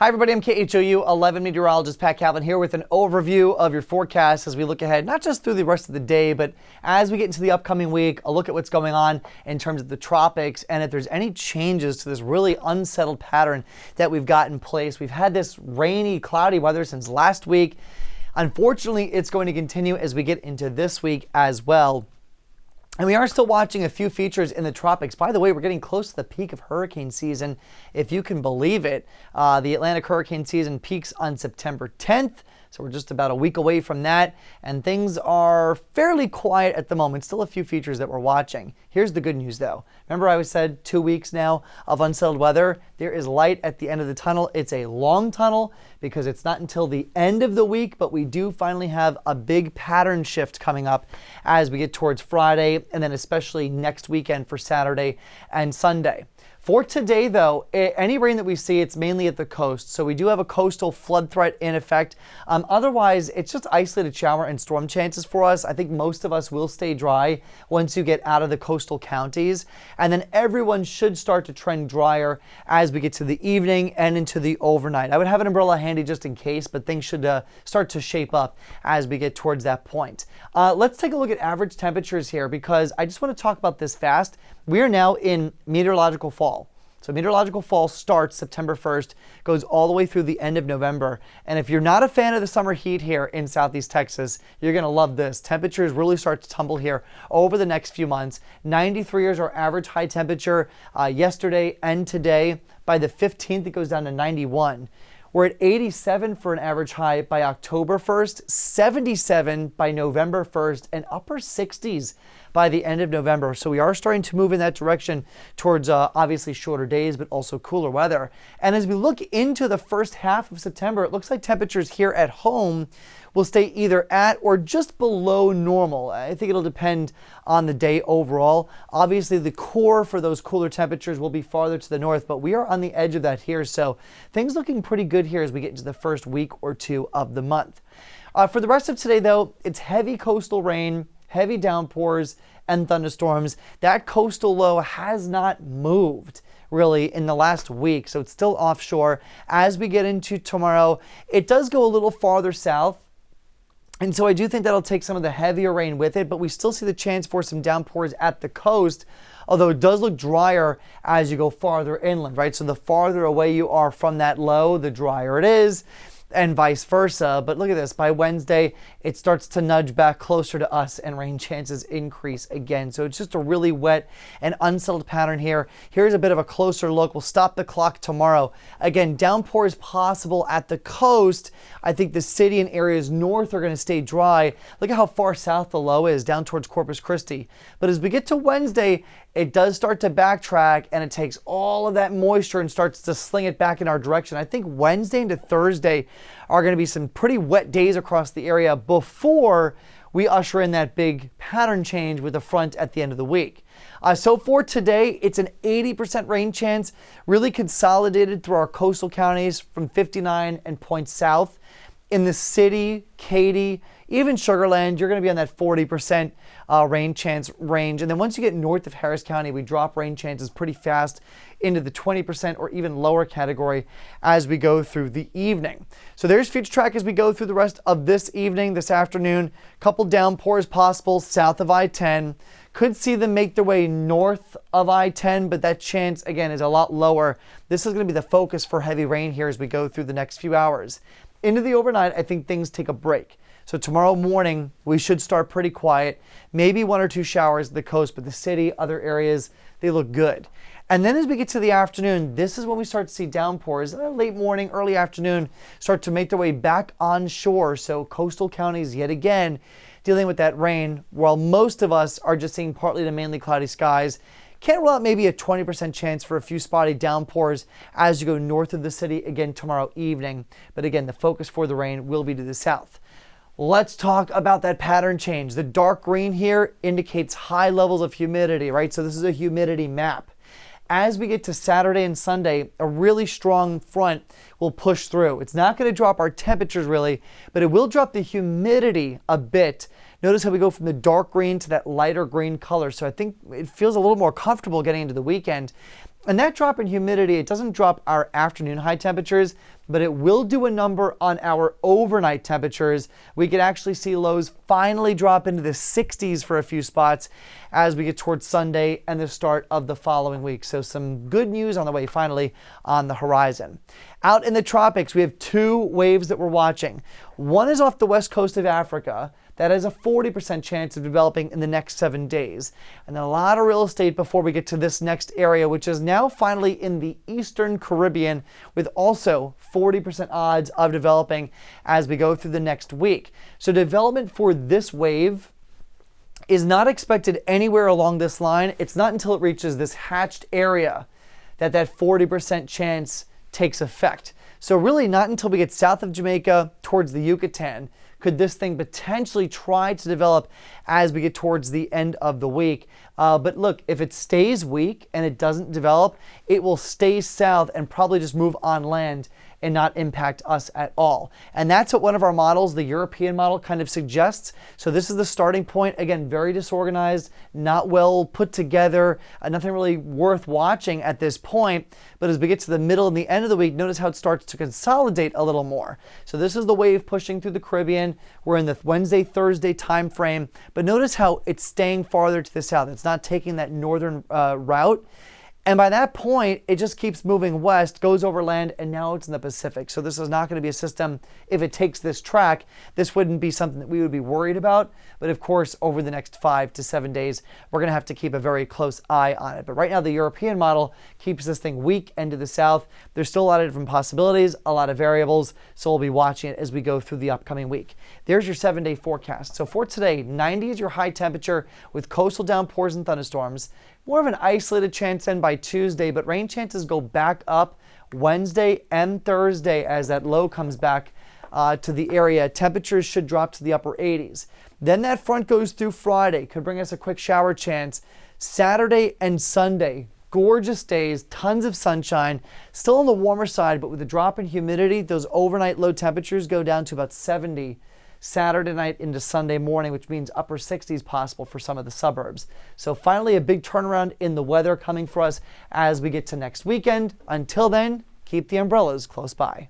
Hi everybody, I'm KHOU 11 Meteorologist Pat Cavlin here with an overview of your forecast as we look ahead, not just through the rest of the day, but as we get into the upcoming week, a look at what's going on in terms of the tropics and if there's any changes to this really unsettled pattern that we've got in place. We've had this rainy, cloudy weather since last week. Unfortunately, it's going to continue as we get into this week as well. And we are still watching a few features in the tropics. By the way, we're getting close to the peak of hurricane season, if you can believe it. The Atlantic hurricane season peaks on September 10th. So we're just about a week away from that, and things are fairly quiet at the moment. Still a few features that we're watching. Here's the good news though. Remember I said 2 weeks now of unsettled weather? There is light at the end of the tunnel. It's a long tunnel because it's not until the end of the week, but we do finally have a big pattern shift coming up as we get towards Friday, and then especially next weekend for Saturday and Sunday. For today, though, any rain that we see, it's mainly at the coast. So we do have a coastal flood threat in effect. Otherwise, it's just isolated shower and storm chances for us. I think most of us will stay dry once you get out of the coastal counties. And then everyone should start to trend drier as we get to the evening and into the overnight. I would have an umbrella handy just in case, but things should start to shape up as we get towards that point. Let's take a look at average temperatures here because I just want to talk about this fast. We are now in meteorological fall. So meteorological fall starts September 1st, goes all the way through the end of November. And if you're not a fan of the summer heat here in Southeast Texas, you're going to love this. Temperatures really start to tumble here over the next few months. 93 is our average high temperature yesterday and today. By the 15th, it goes down to 91. We're at 87 for an average high by October 1st, 77 by November 1st, and upper 60s by the end of November. So we are starting to move in that direction towards obviously shorter days, but also cooler weather. And as we look into the first half of September, it looks like temperatures here at home will stay either at or just below normal. I think it'll depend on the day overall. Obviously, the core for those cooler temperatures will be farther to the north, but we are on the edge of that here. So things looking pretty good here as we get into the first week or two of the month. For the rest of today, though, it's heavy coastal rain, heavy downpours, and thunderstorms. That coastal low has not moved really in the last week, so it's still offshore. As we get into tomorrow, it does go a little farther south. And so I do think that'll take some of the heavier rain with it, but we still see the chance for some downpours at the coast, although it does look drier as you go farther inland, right? So the farther away you are from that low, the drier it is, and vice versa. But look at this, by Wednesday, it starts to nudge back closer to us and rain chances increase again. So it's just a really wet and unsettled pattern here. Here's a bit of a closer look. We'll stop the clock tomorrow. Again, downpours possible at the coast. I think the city and areas north are going to stay dry. Look at how far south the low is, down towards Corpus Christi. But as we get to Wednesday, it does start to backtrack and it takes all of that moisture and starts to sling it back in our direction. I think Wednesday into Thursday are going to be some pretty wet days across the area before we usher in that big pattern change with the front at the end of the week. So for today, it's an 80% rain chance, really consolidated through our coastal counties from 59 and points south. In the city, Katy, even Sugar Land, you're going to be on that 40% rain chance range. And then once you get north of Harris County, we drop rain chances pretty fast into the 20% or even lower category as we go through the evening. So there's future track as we go through the rest of this evening, this afternoon. Couple downpours possible south of I-10. Could see them make their way north of I-10, but that chance, again, is a lot lower. This is going to be the focus for heavy rain here as we go through the next few hours. Into the overnight, I think things take a break. So tomorrow morning, we should start pretty quiet. Maybe 1 or 2 showers at the coast, but the city, other areas, they look good. And then as we get to the afternoon, this is when we start to see downpours. Late morning, early afternoon, start to make their way back onshore. So coastal counties, yet again, dealing with that rain, while most of us are just seeing partly to mainly cloudy skies. Can't rule out maybe a 20% chance for a few spotty downpours as you go north of the city again tomorrow evening. But again, the focus for the rain will be to the south. Let's talk about that pattern change. The dark green here indicates high levels of humidity, right? So this is a humidity map. As we get to Saturday and Sunday, a really strong front will push through. It's not going to drop our temperatures really, but it will drop the humidity a bit. Notice how we go from the dark green to that lighter green color. So I think it feels a little more comfortable getting into the weekend. And that drop in humidity, it doesn't drop our afternoon high temperatures, but it will do a number on our overnight temperatures. We could actually see lows finally drop into the 60s for a few spots as we get towards Sunday and the start of the following week. So some good news on the way finally on the horizon. Out in the tropics, we have two waves that we're watching. One is off the west coast of Africa. That has a 40% chance of developing in the next 7 days. And then a lot of real estate before we get to this next area, which is now finally in the Eastern Caribbean, with also 40% odds of developing as we go through the next week. So development for this wave is not expected anywhere along this line. It's not until it reaches this hatched area that 40% chance takes effect. So really not until we get south of Jamaica towards the Yucatan could this thing potentially try to develop as we get towards the end of the week. But look, if it stays weak and it doesn't develop, it will stay south and probably just move on land and not impact us at all. And that's what one of our models, the European model, kind of suggests. So this is the starting point. Again, very disorganized, not well put together, nothing really worth watching at this point. But as we get to the middle and the end of the week, notice how it starts to consolidate a little more. So this is the wave pushing through the Caribbean. We're in the Wednesday, Thursday time frame. But notice how it's staying farther to the south. It's not taking that northern route. And by that point, it just keeps moving west, goes over land, and now it's in the Pacific. So this is not going to be a system, if it takes this track, this wouldn't be something that we would be worried about. But of course, over the next 5 to 7 days, we're going to have to keep a very close eye on it. But right now, the European model keeps this thing weak and to the south. There's still a lot of different possibilities, a lot of variables. So we'll be watching it as we go through the upcoming week. There's your 7-day forecast. So for today, 90 is your high temperature with coastal downpours and thunderstorms. More of an isolated chance then by Tuesday, but rain chances go back up Wednesday and Thursday as that low comes back to the area. Temperatures should drop to the upper 80s. Then that front goes through Friday, could bring us a quick shower chance. Saturday and Sunday, gorgeous days, tons of sunshine, still on the warmer side, but with the drop in humidity, those overnight low temperatures go down to about 70 Saturday night into Sunday morning, which means upper 60s possible for some of the suburbs. So finally, a big turnaround in the weather coming for us as we get to next weekend. Until then, keep the umbrellas close by.